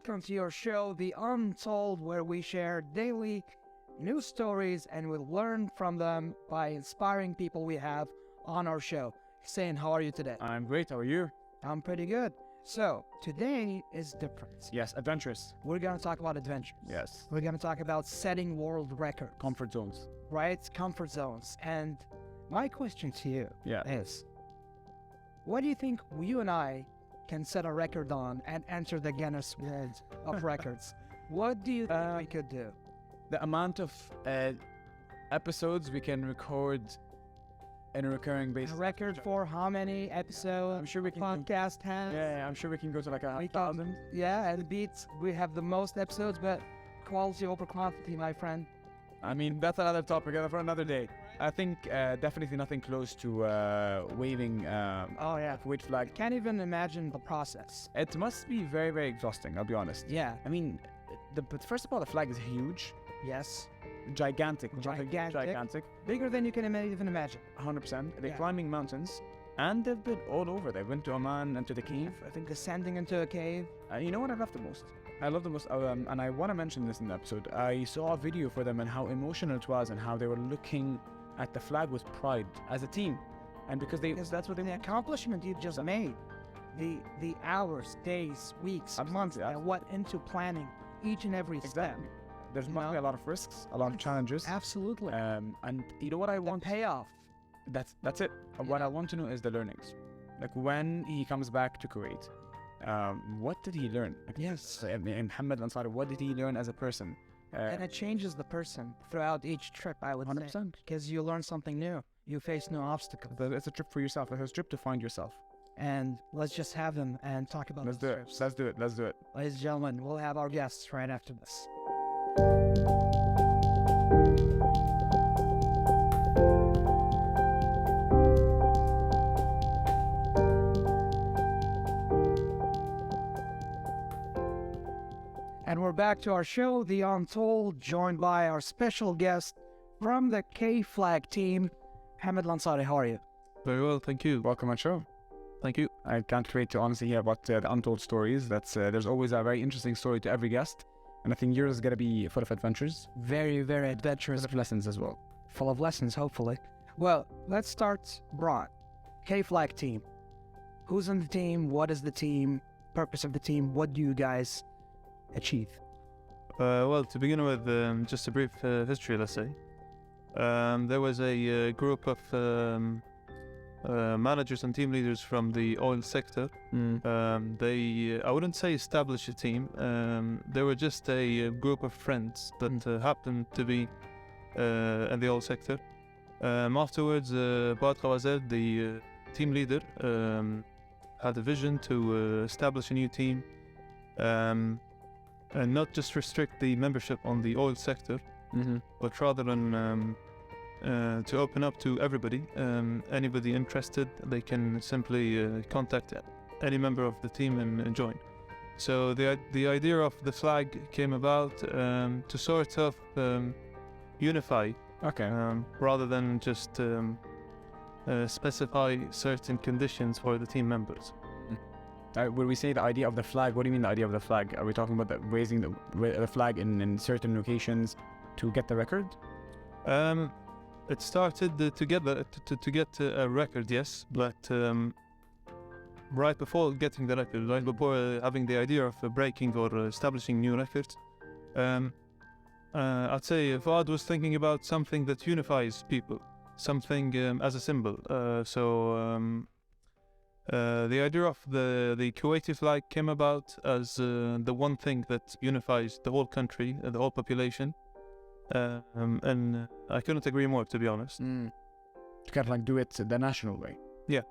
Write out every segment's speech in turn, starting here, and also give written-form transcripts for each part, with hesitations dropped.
welcome to your show, The Untold, where we share daily news stories and we learn from them by inspiring people we have on our show. Hussein, how are you today? I'm great. How are you? I'm pretty good. So, today is different. Yes, adventurous. We're going to talk about adventures. Yes. We're going to talk about setting world records. Comfort zones. Right? Comfort zones. And my question to you is, what do you think you and I can set a record on and enter the Guinness World of Records? What do you think we could do? The amount of episodes we can record in a recurring basis. A record for how many episodes? I'm sure we can. Podcast has. Yeah, I'm sure we can go to like 1,000. Yeah, and beats. We have the most episodes, but quality over quantity, my friend. I mean, that's another topic for another day. I think definitely nothing close to waving weight flag. Can't even imagine the process. It must be very, very exhausting, I'll be honest. Yeah. I mean, but first of all, the flag is huge. Yes. Gigantic. Bigger than you can even imagine. 100%. They're climbing mountains. And they've been all over. They went to Oman and to the cave. I think descending into a cave. You know what I love the most? And I want to mention this in the episode. I saw a video for them and how emotional it was and how they were looking at the flag with pride as a team. And because that's what the accomplishment you've just made. The hours, days, weeks, months that went into planning each and every step. There's must be a lot of risks, a lot of challenges. Absolutely. And you know what I want? Payoff. That's it. What I want to know is the learnings. Like when he comes back to Kuwait, what did he learn? Yes. And Mohammed AlAnsari, what did he learn as a person? And it changes the person throughout each trip, I would 100%. say. Because you learn something new. You face new obstacles. It's a trip for yourself. It's a trip to find yourself. And let's just have them and talk about Let's do it. Let's do it. Ladies and gentlemen, we'll have our guests right after this. And we're back to our show, The Untold, joined by our special guest from the K-Flag team, Mohammed AlAnsari. How are you? Very well, thank you. Welcome on the show. Thank you. I can't wait to honestly hear about the untold stories. There's always a very interesting story to every guest. And I think yours is going to be full of adventures. Very, very adventurous. Full of lessons as well. Full of lessons, hopefully. Well, let's start broad. K-Flag team. Who's on the team? What is the team? Purpose of the team? What do you guys achieve? Well, to begin with, just a brief history, let's say. There was a group of managers and team leaders from the oil sector. They, I wouldn't say established a team. They were just a group of friends that happened to be in the oil sector. Afterwards, Bad Khawazed, the team leader, had a vision to establish a new team and not just restrict the membership on the oil sector, but rather than to open up to everybody. Anybody interested, they can simply contact any member of the team and join. So the idea of the flag came about to sort of unify, rather than just specify certain conditions for the team members. When we say the idea of the flag, what do you mean the idea of the flag? Are we talking about raising the flag in certain locations to get the record? It started to get a record, yes, but right before getting the record, right before having the idea of breaking or establishing new records, I'd say Fuad was thinking about something that unifies people, something as a symbol. The idea of the Kuwaiti flag came about as the one thing that unifies the whole country, the whole population. And I couldn't agree more, to be honest. To kind of like do it the national way. Yeah.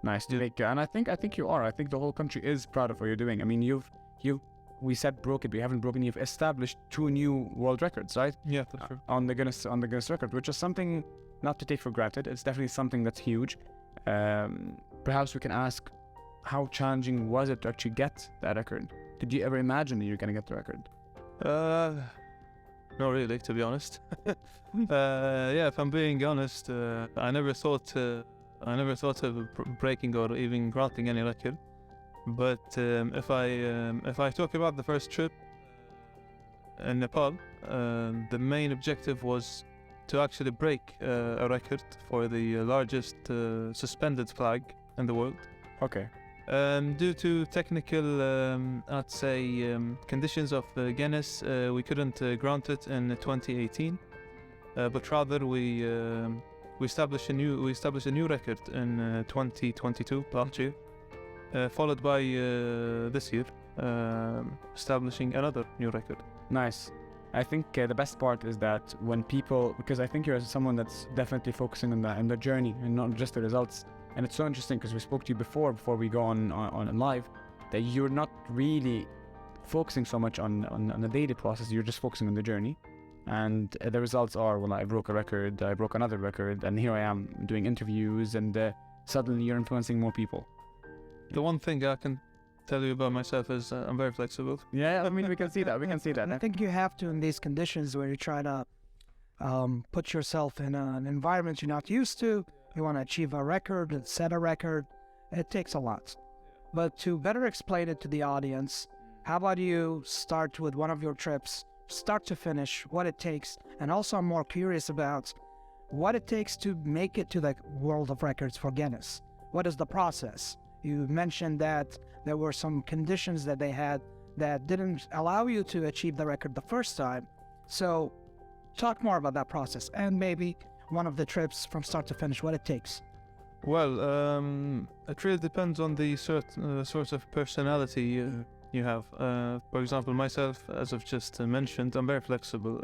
Nice. And I think you are. I think the whole country is proud of what you're doing. I mean, we said broke it, but you haven't broken. You've established 2 new world records, right? Yeah, that's true. On the Guinness record, which is something not to take for granted. It's definitely something that's huge. Perhaps we can ask, how challenging was it to actually get that record? Did you ever imagine that you're going to get the record? Not really, to be honest. Yeah, if I'm being honest, I never thought of breaking or even granting any record. But if I talk about the first trip in Nepal, the main objective was to actually break a record for the largest suspended flag in the world. Okay. Due to technical, I'd say, conditions of Guinness, we couldn't grant it in 2018, but rather we established a new record in 2022, last year, followed by this year, establishing another new record. Nice. I think the best part is that when people, because I think you're someone that's definitely focusing on the journey and not just the results. And it's so interesting because we spoke to you before we go on live, that you're not really focusing so much on the daily process. You're just focusing on the journey, and the results are, well, I broke a record, I broke another record, and here I am doing interviews, and suddenly you're influencing more people. The one thing I can tell you about myself is I'm very flexible. Yeah, I mean, we can see that. I think you have to in these conditions where you try to put yourself in an environment you're not used to. You want to achieve a record and set a record. It takes a lot. But to better explain it to the audience, how about you start with one of your trips, start to finish, what it takes. And also I'm more curious about what it takes to make it to the World of Records for Guinness. What is the process? You mentioned that there were some conditions that they had that didn't allow you to achieve the record the first time. So talk more about that process and maybe one of the trips from start to finish, what it takes. Well, it really depends on the sort of personality you have. For example, myself, as I've just mentioned, I'm very flexible.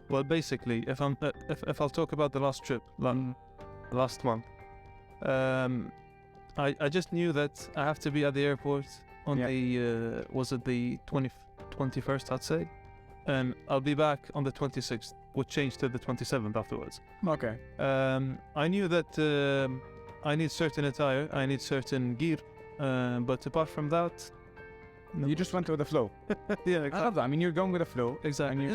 Well, basically, if I'll talk about the last trip, last month, I just knew that I have to be at the airport on the was it the 21st, I'd say, and I'll be back on the 26th. Would change to the 27th afterwards. Okay. I knew that I need certain attire, I need certain gear, but apart from that, no. You just went with the flow. Yeah, exactly. I love that. I mean, you're going with the flow. Exactly.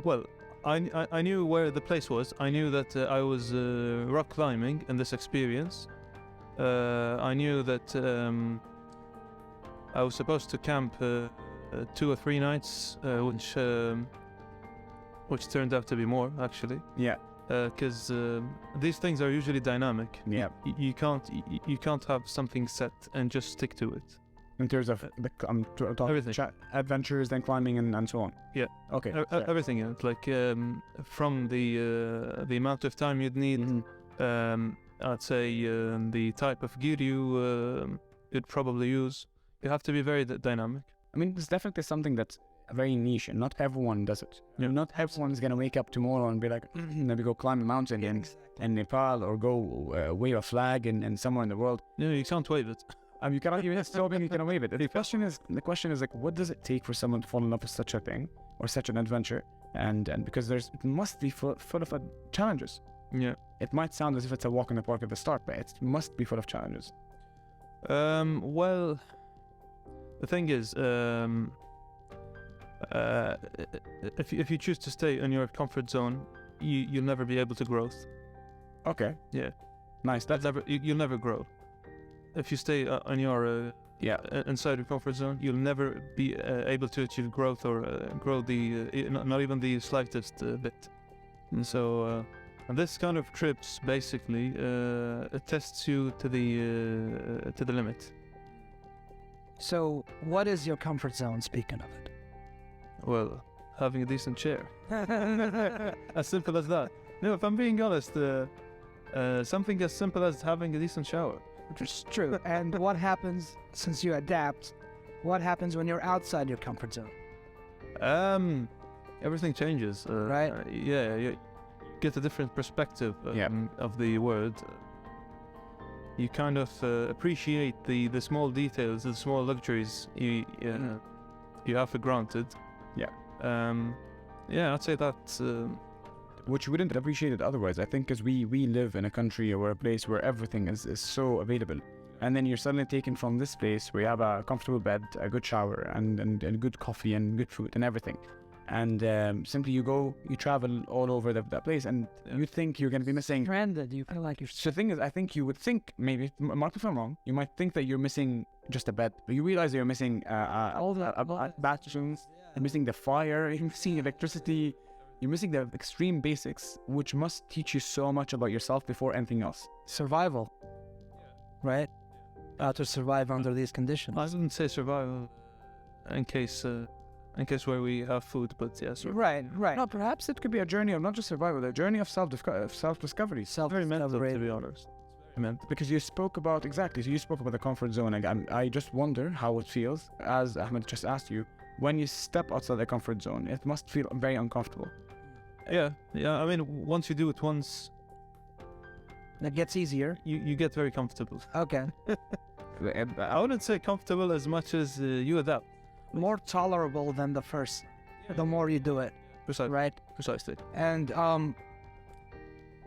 Well, I knew where the place was. I knew that I was rock climbing in this experience. I knew that I was supposed to camp 2 or 3 nights, which turned out to be more, actually. Yeah. Because these things are usually dynamic. Yeah. You can't have something set and just stick to it. In terms of everything, adventures, then climbing and so on. Yeah. Okay. Everything. Yeah. Like from the amount of time you'd need. I'd say the type of gear you'd probably use. You have to be very dynamic. I mean, it's definitely something that's very niche, and not everyone does it. Yeah. Not everyone's gonna wake up tomorrow and be like, maybe go climb a mountain in Nepal, or go wave a flag in somewhere in the world. No, you can't wave it. You cannot even you can wave it. The question is like, what does it take for someone to fall in love with such a thing or such an adventure? And because it must be full of challenges. Yeah. It might sound as if it's a walk in the park at the start, but it must be full of challenges. Well, the thing is, if you choose to stay in your comfort zone, you'll never be able to grow. Okay. Yeah. Nice. You'll never grow. If you stay on your inside your comfort zone, you'll never be able to achieve growth or grow not even the slightest bit. And so, and this kind of trips basically it tests you to the limit. So, what is your comfort zone? Speaking of it. Well, having a decent chair. As simple as that. No, if I'm being honest, something as simple as having a decent shower. Which is true. And what happens, since you adapt, what happens when you're outside your comfort zone? Everything changes. Right? You get a different perspective of the world. You kind of appreciate the small details, the small luxuries you have for granted. Yeah. I'd say that. Which you wouldn't appreciate it otherwise, I think, because we live in a country or a place where everything is so available. And then you're suddenly taken from this place where you have a comfortable bed, a good shower, and good coffee and good food and everything. and simply you travel all over that place, and you think you're going to be missing. Stranded. You feel like you're. The thing is, I think you would think, maybe, mark me if I'm wrong, you might think that you're missing just a bed, but you realize that you're missing all the bathrooms, you're missing the fire, you're missing electricity, you're missing the extreme basics, which must teach you so much about yourself before anything else. Survival. Right? To survive under these conditions. I wouldn't say survival in case where we have food, but yes. Right. No, perhaps it could be a journey of not just survival, a journey of self-discovery. Very mental, to be honest. Because you spoke about the comfort zone. I just wonder how it feels, as Ahmed just asked you, when you step outside the comfort zone. It must feel very uncomfortable. Yeah. I mean, once you do it once, it gets easier. You get very comfortable. Okay. I wouldn't say comfortable as much as you adapt. More tolerable than the first. The more you do it. Precisely. Right. Precisely. And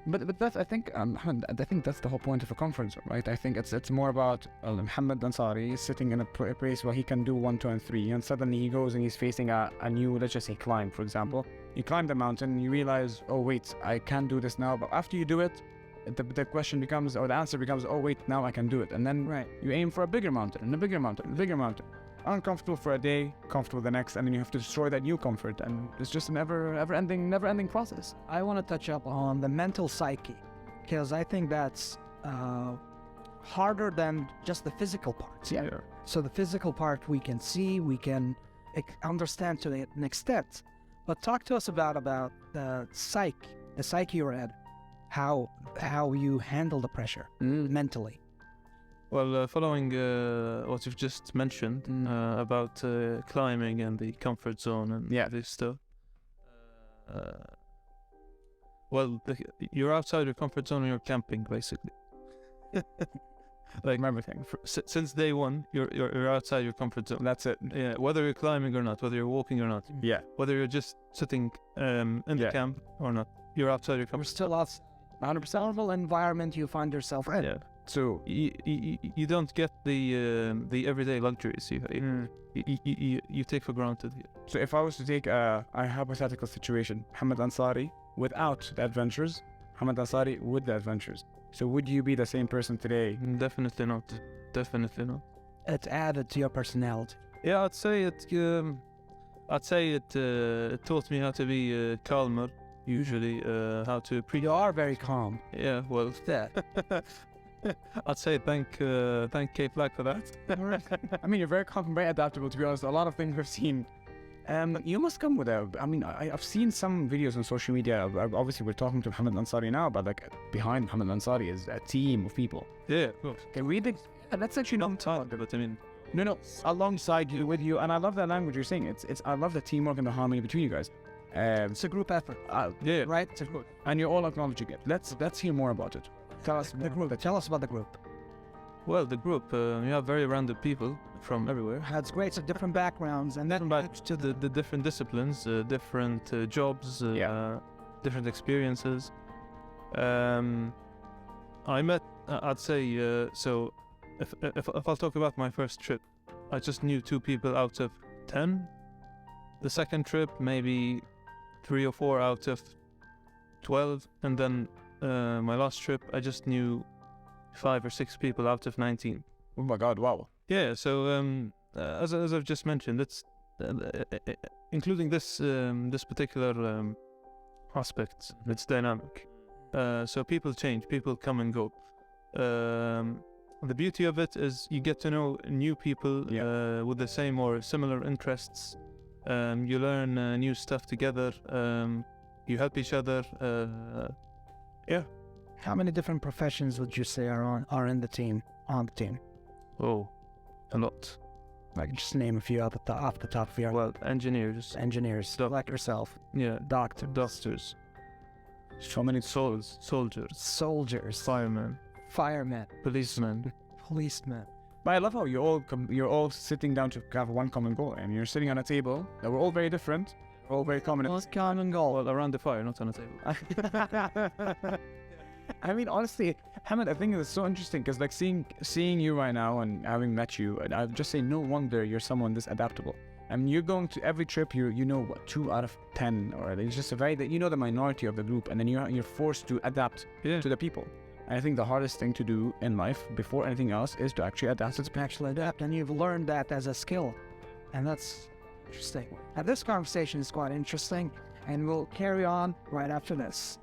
But that's, I think that's the whole point of a comfort zone, right? I think it's more about Mohammed AlAnsari sitting in a place where he can do 1, 2, and 3, and suddenly he goes and he's facing a new, let's just say, climb, for example. You climb the mountain, you realize, oh wait, I can't do this now. But after you do it, the question becomes, or the answer becomes, oh wait, now I can do it. And then you aim for a bigger mountain, and a bigger mountain, and a bigger mountain. Uncomfortable for a day, comfortable the next, and then you have to destroy that new comfort, and it's just an never-ending process. I want to touch up on the mental psyche, because I think that's harder than just the physical parts. Yeah. So the physical part we can see, we can understand to an extent, but talk to us about the psyche you're at, how you handle the pressure mentally. Well, following what you've just mentioned about climbing and the comfort zone and this stuff, you're outside your comfort zone and you're camping, basically. Like everything. Since day one, you're outside your comfort zone. That's it. Yeah, whether you're climbing or not, whether you're walking or not. Yeah. Whether you're just sitting in the camp or not, you're outside your comfort zone. You're still outside 100% normal environment you find yourself in. Yeah. So you don't get the everyday luxuries you take for granted here. So if I was to take a hypothetical situation, Mohammed AlAnsari without the adventures, Mohammed AlAnsari with the adventures. So would you be the same person today? Definitely not. Definitely not. It's added to your personality. Yeah, I'd say it taught me how to be calmer. Usually, how to You are very calm. Yeah, well, I'd say thank K-Flag for that. I mean, you're very calm and very adaptable, to be honest. A lot of things we've seen. You must come with I've seen some videos on social media. Obviously, we're talking to Mohammed AlAnsari now, but like behind Mohammed AlAnsari is a team of people. Yeah, of course. Okay, let's actually not talk. But I mean, no, alongside you, with you, and I love that language you're saying. It's I love the teamwork and the harmony between you guys. It's a group effort. Right? It's a group. And you're all acknowledging it. Let's hear more about it. Tell us about the group. Well, the group, you have very random people from everywhere. That's great. So different backgrounds, and then back to the different disciplines, different jobs, different experiences. I met, I'd say, so if I'll talk about my first trip, I just knew 2 people out of 10. The second trip, maybe 3 or 4 out of 12, and then my last trip, I just knew 5 or 6 people out of 19. Oh my God! Wow. Yeah. So as I've just mentioned, it's including this particular aspect. It's dynamic. So people change, people come and go. The beauty of it is you get to know new people with the same or similar interests. You learn new stuff together. You help each other. How many different professions would you say are in the team? On the team? Oh, a lot. Like, just name a few off the top of your. Well, engineers, like yourself. Yeah, doctors. So many soldiers, firemen, policemen. But I love how you're all sitting down to have one common goal, and you're sitting on a table that we're all very different, we're all very common. One common goal. Well, around the fire, not on a table. I mean, honestly, Hamid, I think it's so interesting because, like, seeing you right now and having met you, and I'd just say, no wonder you're someone this adaptable. And you're going to every trip, you know what, 2 out of 10, or it's just a very, you know, the minority of the group, and then you're forced to adapt to the people. And I think the hardest thing to do in life before anything else is to actually adapt. And you've learned that as a skill, and that's interesting. And this conversation is quite interesting, and we'll carry on right after this.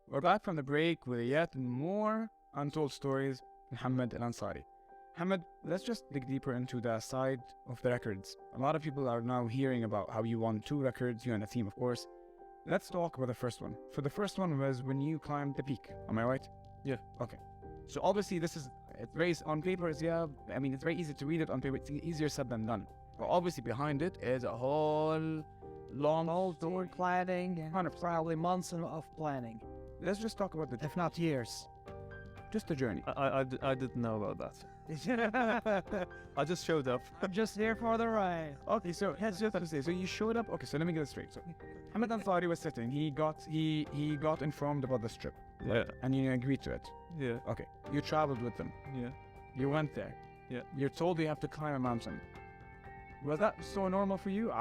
We're back from the break with yet more untold stories. Mohammed AlAnsari. Mohammed, let's just dig deeper into the side of the records. A lot of people are now hearing about how you won 2 records, you and the team, of course. Let's talk about the first one. So the first one was when you climbed the peak. Am I right? Yeah. Okay. So obviously it's very, on paper, it's very easy to read it on paper. It's easier said than done. But obviously behind it is a whole long story, planning, and probably months of planning. Let's just talk about if not years. Just the journey. I didn't know about that. I just showed up. I'm just here for the ride. Okay, so that's just to say. So you showed up. Okay, so let me get it straight. So Mohammed AlAnsari was sitting. He got informed about this trip. Yeah. And you agreed to it. Yeah. Okay. You traveled with them. Yeah. You went there. Yeah. You're told you have to climb a mountain. Was that so normal for you?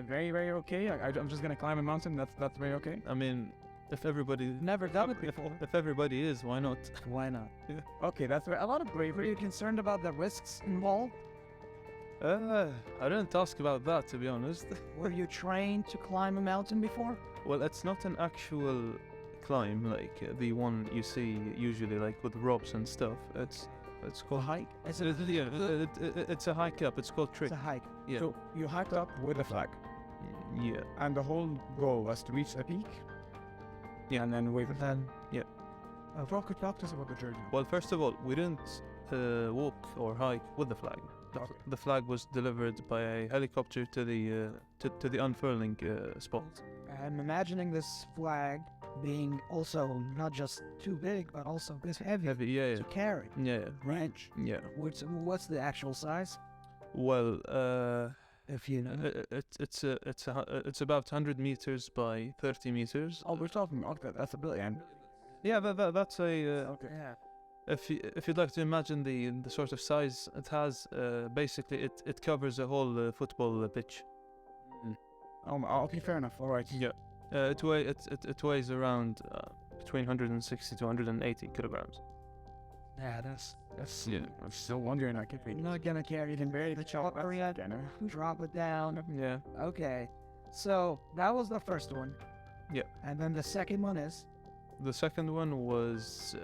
Very, very okay. I'm just gonna climb a mountain. That's very okay. I mean, if everybody never done it before, if everybody is, why not? Why not? Yeah. Okay, that's a lot of bravery. Were you concerned about the risks involved? I didn't ask about that, to be honest. Were you trained to climb a mountain before? Well, it's not an actual climb like the one you see usually, like with ropes and stuff. It's called hike. It's a hike up. It's called trick. It's a hike. Yeah. So you hiked up with a flag. Yeah. And the whole goal was to reach the peak. Yeah, and then wave. Yeah. Talk to us about the journey. Well, first of all, we didn't walk or hike with the flag. The flag was delivered by a helicopter to the unfurling spot. I'm imagining this flag being also not just too big, but also this heavy to carry. Yeah. Range. Yeah. What's the actual size? Well, if you know, it's about 100 meters by 30 meters. Oh, we're talking. Okay, that's a billion. Yeah, that's a. Okay. Yeah. If you'd like to imagine the sort of size it has, basically it covers a whole football pitch. Okay, fair enough. All right. Yeah. It weighs around between 160 to 180 kilograms. Yeah, that's yeah. I'm still wondering. I can't. I'm not gonna carry it in very the chopper yet. Drop it down. Yeah. Okay. So that was the first one. Yeah. And then the second one is. The second one was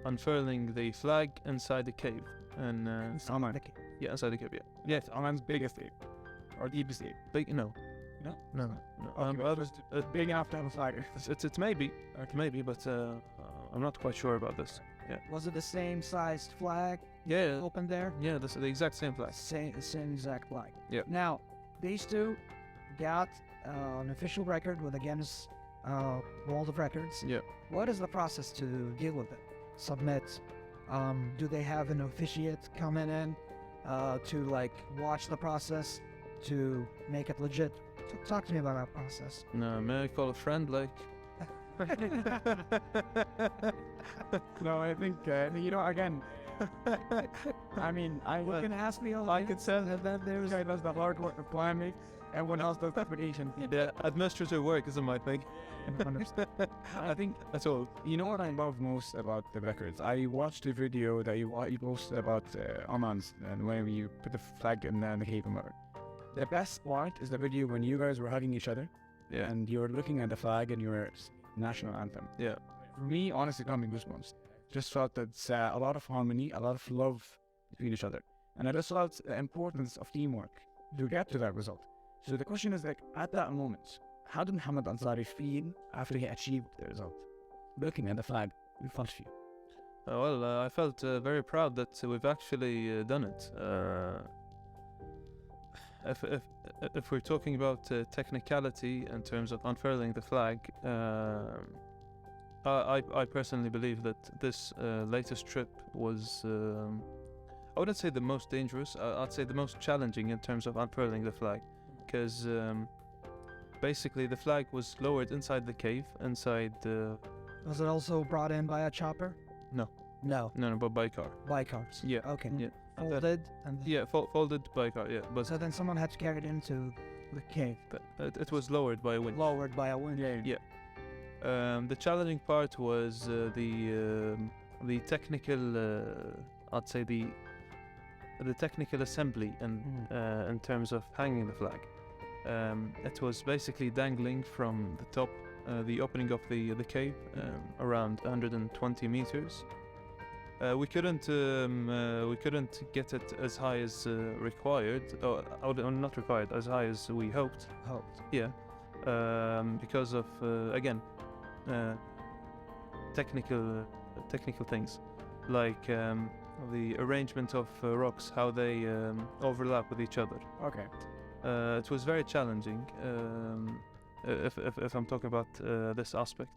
unfurling the flag inside the cave, and Oman. Yeah, inside the cave. Yeah. Yes, Oman's biggest cave, or deepest cave. Big? No. It's big enough to have a flag. It's maybe, but I'm not quite sure about this. Yeah. Was it the same sized flag? Yeah. Open there. Yeah, that's the exact same flag. Same exact flag. Yeah. Now, these two got an official record with the Guinness World of Records. Yeah. What is the process to deal with it? Submit. Do they have an officiate coming in to like watch the process to make it legit? Talk to me about that process. No, may I call a friend? Like. No, I think again. I mean, you can ask me. I could say that there's guy does the hard work of planning, everyone else does the application. Yeah, administrative work isn't my thing. I think that's all. You know what I love most about the records? I watched the video that you posted about Oman's, and when you put the flag in the cave. The best part is the video when you guys were hugging each other, and you were looking at the flag and your national anthem. Yeah. For me, honestly, got me goosebumps. Just felt that a lot of harmony, a lot of love between each other, and I just felt the importance of teamwork to get to that result. So the question is, like, at that moment, how did Mohammed AlAnsari feel after he achieved the result? Looking at the flag in front of you. I felt very proud that we've actually done it. If we're talking about technicality in terms of unfurling the flag, I personally believe that this latest trip was, I wouldn't say the most dangerous, I'd say the most challenging in terms of unfurling the flag, because basically the flag was lowered inside the cave, Was it also brought in by a chopper? No, but by car. By cars? Yeah. Okay. Yeah. Folded? Folded by car, yeah. But so then someone had to carry it into the cave? It was lowered by a winch. Lowered by a winch? Yeah. The challenging part was the technical, I'd say the technical assembly in terms of hanging the flag. It was basically dangling from the top, the opening of the cave, around 120 meters. We couldn't get it as high as required, or not required, as high as we hoped. Yeah, because of again technical things, like the arrangement of rocks, how they overlap with each other. Okay. It was very challenging. If I'm talking about this aspect.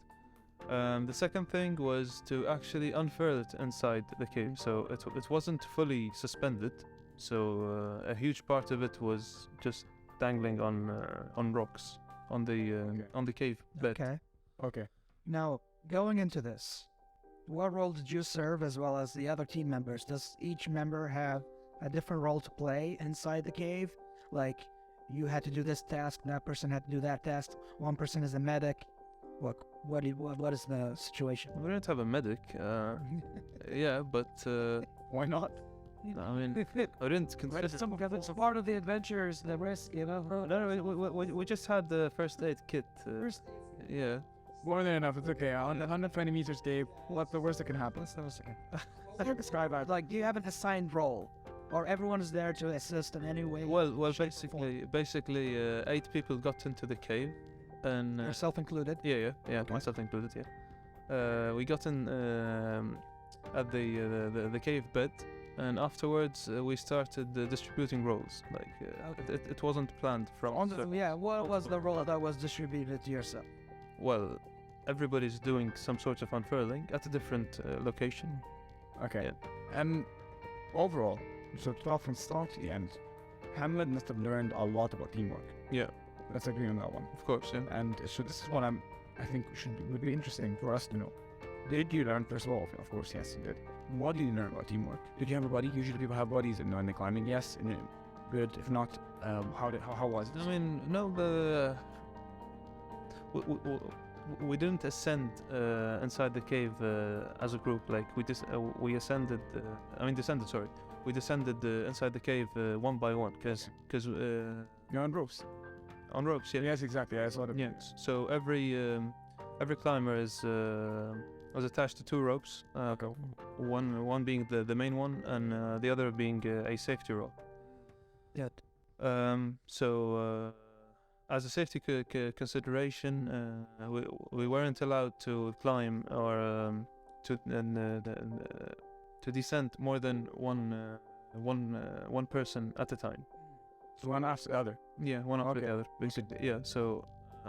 The second thing was to actually unfurl it inside the cave, so it wasn't fully suspended, so a huge part of it was just dangling on rocks on the cave bed. Okay. Now, going into this, what role did you serve as well as the other team members? Does each member have a different role to play inside the cave? Like, you had to do this task, that person had to do that task, one person is a medic. What is the situation? We didn't have a medic. Yeah, but why not? I mean, I didn't consider. It's part of the adventure, is the risk, you know. No, we just had the first aid kit. Yeah. More than enough. It's okay. On 120 meters, Dave. What's the worst that can happen? Describe that. Like, do you have an assigned role, or everyone is there to assist in any way? Well, basically, 8 people got into the cave. And yourself included? Yeah, okay. Myself included, yeah. We got in at the cave bed, and afterwards we started distributing roles. Like it wasn't planned from. What was the role that was distributed to yourself? Well, everybody's doing some sort of unfurling at a different location. Okay. And overall, so from start to the end, Hamlet must have learned a lot about teamwork. Yeah. Let's agree on that one. Of course, yeah. And so this is what I think would be interesting for us to know. Did you learn, first of all, of course, yes, you did. What did you learn about teamwork? Did you have a buddy? Usually people have buddies in the climbing. Yes, good. If not, how was it? I mean, no, we didn't ascend inside the cave as a group. Like we ascended. Descended. Sorry, we descended inside the cave one by one, because you're on ropes. On ropes, yeah. Yes, exactly. I saw that. Yeah. So every climber was attached to 2 ropes. Okay. One being the main one, and the other being a safety rope. Yeah. So as a safety consideration, we weren't allowed to climb or to descend more than one person at a time. So one after the other. Yeah, one after the other, basically. Yeah. So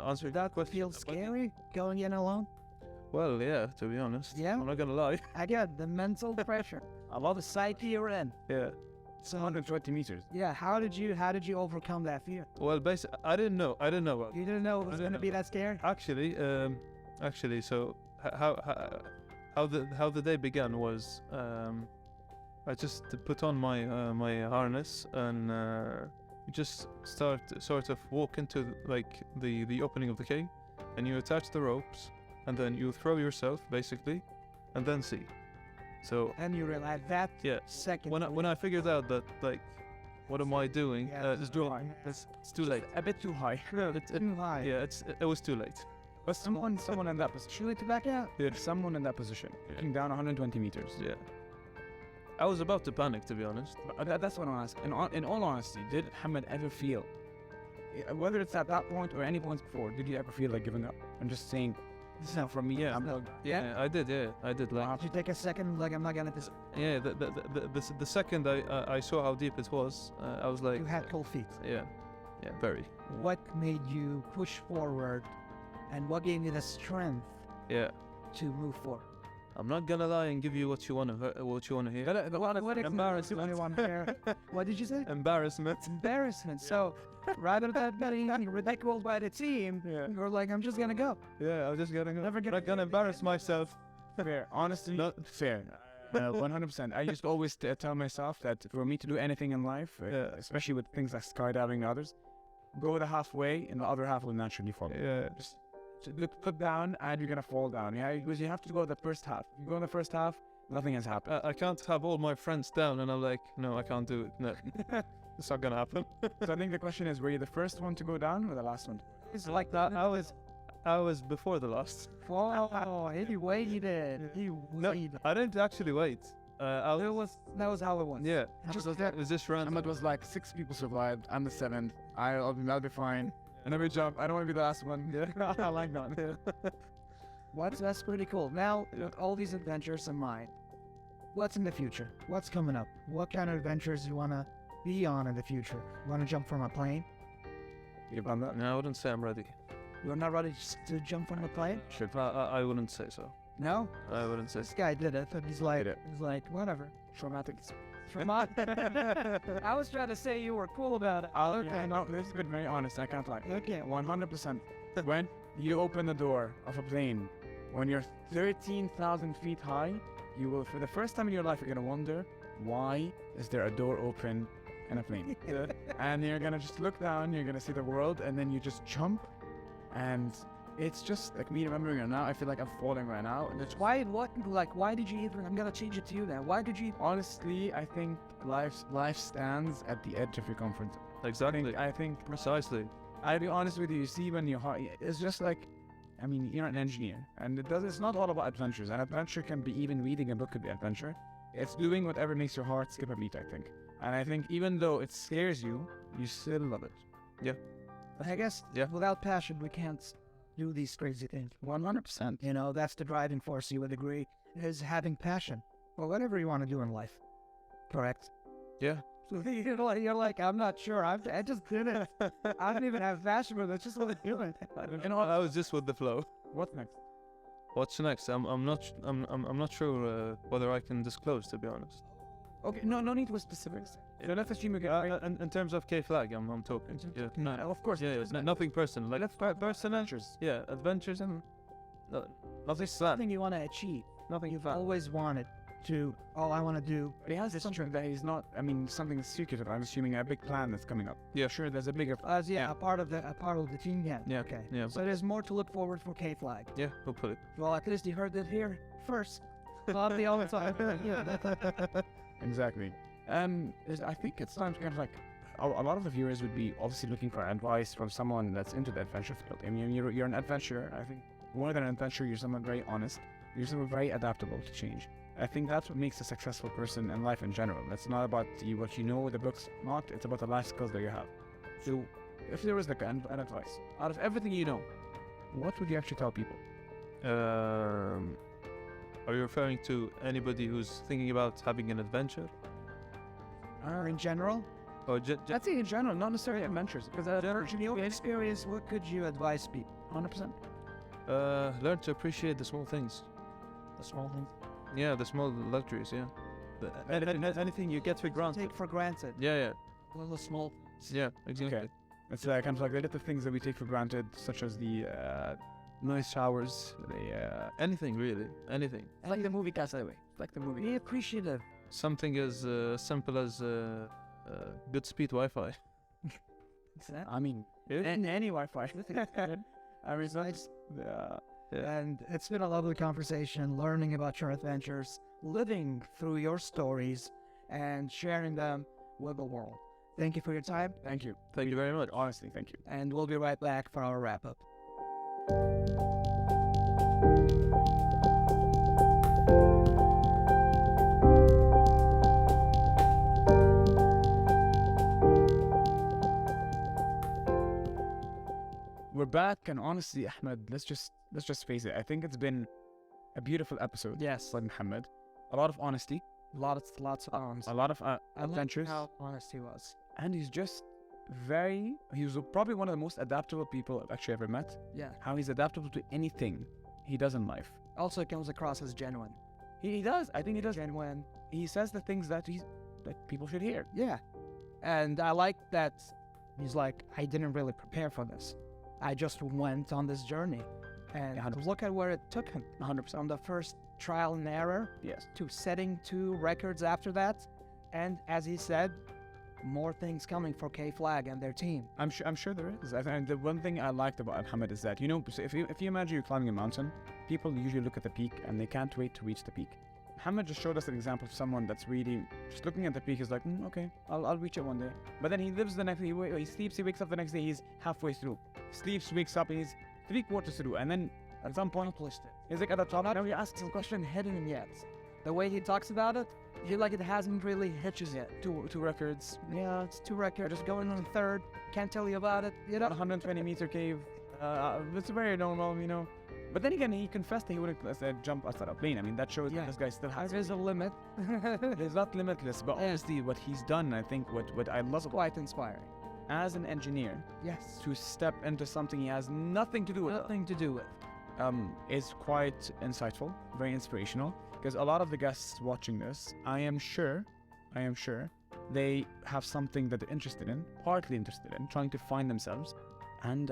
answer that feel scary going in alone? Well, yeah. To be honest. Yeah. I'm not gonna lie. I get the mental pressure. I love the psyche you're in. Yeah. It's 120 meters. Yeah. How did you overcome that fear? Well, basically, I didn't know. You didn't know it was gonna be that scary? Actually, so how the day began was I just put on my harness and just sort of walk into like the opening of the cave, and you attach the ropes, and then you throw yourself basically, and then see. So and you realize that second when I figured out that, like, what am I doing? It's too high. It's too late. A bit too high. Too high. Yeah, it was too late. But someone in that position. Should we to back out? Yeah. Someone in that position, looking down 120 meters. Yeah. I was about to panic, to be honest. That's what I'm asking. In all honesty, did Hamad ever feel, whether it's at that point or any points before, did you ever feel like giving up and just saying, So from me, yeah, I did. Like, did you take a second? Like, I'm not gonna. Yeah, the second I saw how deep it was, I was like, You had cold feet. Yeah, very. What made you push forward, and what gave you the strength? Yeah. To move forward. I'm not gonna lie and give you what you wanna hear. What embarrassment? What did you say? Embarrassment. Embarrassment. So rather than getting ridiculed by the team, you're like, I'm just gonna go. Yeah, I'm just gonna go. Never not gonna embarrass myself. Fair, honestly, not fair. 100%. I just always tell myself that for me to do anything in life, especially with things like skydiving and others, go the halfway and the other half will naturally follow. Yeah. Just look down and you're gonna fall down. Yeah, because you have to go the first half. If you go in the first half, nothing has happened. I can't have all my friends down and I'm like, no, I can't do it. No, it's not gonna happen. So I think the question is, were you the first one to go down or the last one? It's like that. I was before the last. Oh, he waited. No, I didn't actually wait. That was how it was. Yeah. It was just random. It was like 6 people survived. I'm the 7th. I'll be fine. And every jump, I don't want to be the last one. Yeah. I like that. That's pretty cool. Now, with all these adventures in mind, what's in the future? What's coming up? What kind of adventures you want to be on in the future? You want to jump from a plane? You done that? No, I wouldn't say I'm ready. You're not ready to jump from a plane? I wouldn't say so. No? I wouldn't say so. This guy did it, and he's like, whatever. Traumatic. I was trying to say you were cool about it. Okay, no, this is good, very honest. I can't lie. Okay. 100%. When you open the door of a plane, when you're 13,000 feet high, you will, for the first time in your life, you're going to wonder, why is there a door open in a plane? And you're going to just look down, you're going to see the world, and then you just jump, and it's just like me remembering it now. I feel like I'm falling right now. And it's why did you even? I'm gonna change it to you now. Why did you? Honestly, I think life stands at the edge of your comfort zone. Exactly. I think precisely. I'll be honest with you. You see, when you're hot, it's just like, I mean, you're an engineer, and it's not all about adventures. An adventure can be even reading a book could be adventure. It's doing whatever makes your heart skip a beat, I think. And I think even though it scares you, you still love it. Yeah. I guess without passion, we can't do these crazy things. 100%. You know, that's the driving force, you would agree, is having passion for whatever you want to do in life. Correct? Yeah. So you're like, I'm not sure. I just did it. I don't even have passion, but that's just what I'm doing. You know, I was just with the flow. What's next? What's next? I'm not sure whether I can disclose, to be honest. Okay, no need for specifics. Let's assume you get in terms of K-Flag, I'm talking. Yeah. No, of course. Yeah, nothing personal. Like personal adventures. Yeah, adventures and nothing sad. Something you want to achieve. Nothing you've always wanted to. All I want to do. But he has something that he's not. I mean, something secretive. I'm assuming a big plan that's coming up. Yeah, sure. There's a bigger. A part of the team. Yeah. Yeah. Okay. Yeah. So there's more to look forward for K-Flag. Yeah, hopefully. Well, at least you heard it here first. Not the other time. Exactly. I think it's time to kind of like, a lot of the viewers would be obviously looking for advice from someone that's into the adventure field. I mean, you're an adventurer. I think more than an adventurer, you're someone very honest. You're someone very adaptable to change. I think that's what makes a successful person in life in general. It's not about what you know, the books, it's about the life skills that you have. So if there was like an advice, out of everything you know, what would you actually tell people? Are you referring to anybody who's thinking about having an adventure? In general? Or I'd say in general, not necessarily adventures. Because in your experience, what could you advise people? 100%. Learn to appreciate the small things. The small things? Yeah, the small luxuries, yeah. Anything you get for granted. Take for granted. Yeah. Little small. Yeah, exactly. Okay. It's kind of like the little things that we take for granted, such as the nice showers, anything really, anything. It's like the movie cast anyway. Like the movie. Be appreciative. Something as simple as good speed Wi-Fi. I mean, any Wi-Fi. I mean, nice. And it's been a lovely conversation, learning about your adventures, living through your stories, and sharing them with the world. Thank you for your time. Thank you. Thank you very much. Honestly, thank you. And we'll be right back for our wrap-up. we're back, and honestly, Ahmed, let's just face it. I think it's been a beautiful episode. Yes. Like Mohammed, a lot of honesty, lots of arms. a lot of adventures. How honest he was. And he was probably one of the most adaptable people I've actually ever met. Yeah. How he's adaptable to anything he does in life. Also comes across as genuine. He does. I think he does. Genuine. He says the things that people should hear. Yeah. And I like that he's like, I didn't really prepare for this. I just went on this journey. And 100%. Look at where it took him. 100%. From the first trial and error Yes. to setting 2 records after that. And as he said, more things coming for K-Flag and their team. I'm sure there is. The one thing I liked about Mohammed is that, so if you imagine you're climbing a mountain, people usually look at the peak and they can't wait to reach the peak. Mohammed just showed us an example of someone that's really just looking at the peak is like, okay, I'll reach it one day. But then he lives the next day, he sleeps, he wakes up the next day, he's halfway through. Sleeps, wakes up, and he's 3/4 through. And then at some point, Accomplished it. he's like at the top. Now you ask some question hidden yet. The way he talks about it, I feel like it hasn't really hit you yet. 2 records. Yeah, it's 2 records. Just going on 3rd. Can't tell you about it. You know. 120-meter cave. It's very normal, But then again, he confessed that he wouldn't jump outside a plane. I mean, that shows that this guy still has. There's a limit. It's not limitless, but honestly, what he's done, I think, what I love Quite inspiring. as an engineer, Yes. to step into something he has nothing to do with, Nothing to do with. is quite insightful, very inspirational. Because a lot of the guests watching this, I am sure, they have something that they're interested in, partly interested in, trying to find themselves. And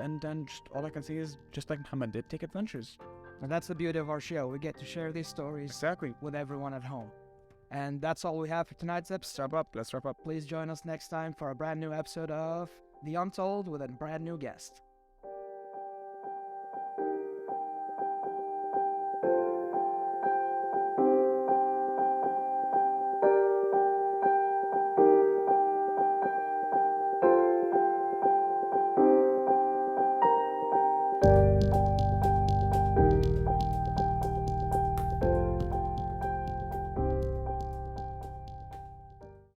just all I can say is, just like Mohammed did, take adventures. And that's the beauty of our show. We get to share these stories Exactly. with everyone at home. And that's all we have for tonight's episode. Let's wrap up. Please join us next time for a brand new episode of The Untold with a brand new guest.